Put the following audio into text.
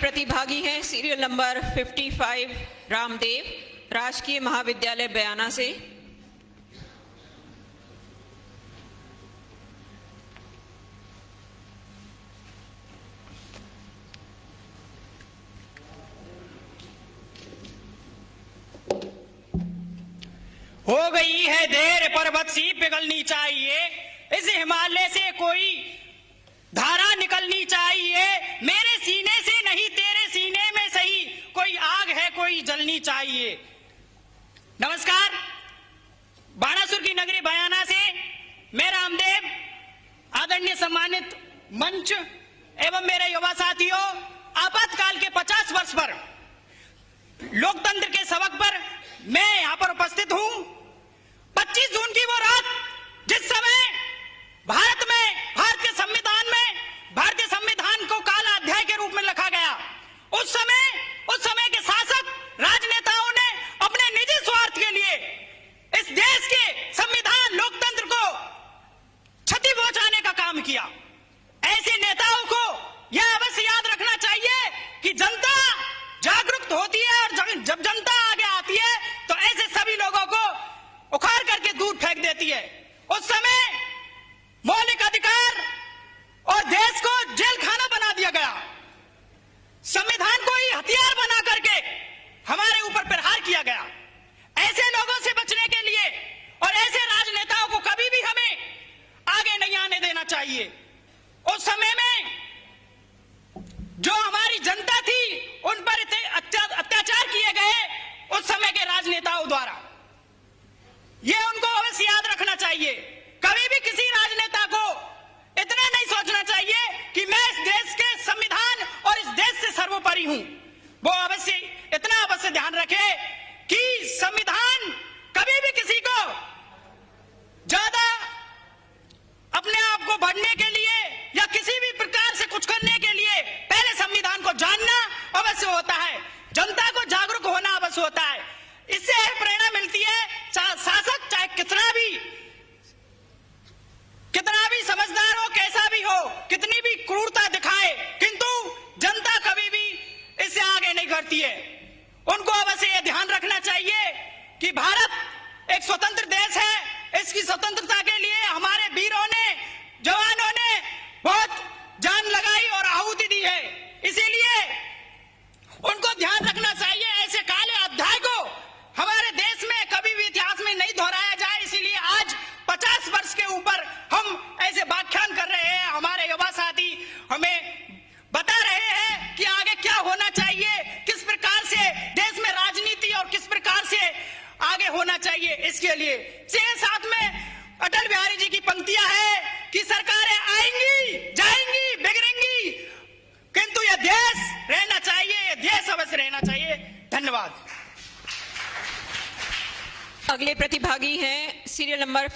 प्रतिभागी हैं serial number 55 Ramdev, राजकीय महाविद्यालय बयाना से। हो गई है देर, पर्वत सी पिघलनी चाहिए, इस हिमालय से कोई धारा निकलनी चाहिए। मेरे सीने से नहीं तेरे सीने में सही, कोई आग है कोई जलनी चाहिए। नमस्कार, बाणासुर की नगरी बयाना से मैं रामदेव, आदरणीय सम्मानित मंच एवं मेरे युवा साथियों, आपातकाल के 50 वर्ष पर लोकतंत्र के सबक पर मैं यहां पर उपस्थित हूं। 25 जून की वो रात जिस समय भारत में, भारतीय संविधान को काला अध्याय के रूप में लिखा गया, उस समय के शासक राजनेताओं ने अपने निजी स्वार्थ के लिए इस देश के संविधान लोकतंत्र को क्षति पहुंचाने का काम किया। ऐसे नेताओं को यह अवश्य याद रखना चाहिए कि जनता जागरूक होती है और जब जनता आगे आती है तो ऐसे सभी लोगों को उखाड़ करके दूर फेंक देती है। उस समय मौलिक अधिकार और देश को जेल खाना बना दिया गया, संविधान को ही हथियार बना करके हमारे ऊपर प्रहार किया गया। ऐसे लोगों से बचने के लिए और ऐसे राजनेताओं को कभी भी हमें आगे नहीं आने देना चाहिए। उस समय में जो हमारी जनता थी उन पर अत्याचार किए गए उस समय के राजनेताओं द्वारा, यह उनको अवश्य याद रखना चाहिए। कभी भी किसी राजनेता को इतना नहीं सोचना चाहिए कि मैं इस देश के संविधान और इस देश से सर्वोपरि हूं। वो अवश्य इतना अवश्य ध्यान रखे कि संविधान कभी भी किसी को ज्यादा अपने आप को बढ़ने के लिए या किसी भी प्रकार से कुछ करने के लिए पहले संविधान को जानना अवश्य होता है, जनता को जागरूक होना अवश्य होता है। इससे प्रेरणा मिलती है। शासक चाहे कितना भी समझदार हो, कैसा भी हो, कितनी भी क्रूरता दिखाए, किंतु जनता कभी भी इससे आगे नहीं करती है। उनको अवश्य यह ध्यान रखना चाहिए कि भारत एक स्वतंत्र देश है। इसकी स्वतंत्रता के लिए हमारे वीरों ने, जवानों ने बहुत जान लगाई और आहुति दी है। इसीलिए उनको ध्यान रखना चाहिए, ऐसे काले अध्याय को हमारे देश में कभी भी इतिहास में नहीं दोहराया जाए। इसीलिए आज 50 वर्ष के ऊपर हम ऐसे व्याख्यान कर रहे हैं। हमारे युवा साथी हमें बता रहे हैं कि आगे क्या होना चाहिए, किस प्रकार से देश में राजनीति और किस प्रकार से आगे होना चाहिए। इसके लिए साथ में अटल बिहारी जी की पंक्तियां हैं कि सरकारें आएंगी जाएंगी बिगड़ेंगी, किंतु यह देश रहना चाहिए, यह देश अवश्य रहना चाहिए। धन्यवाद। अगले प्रतिभागी हैं सीरियल नंबर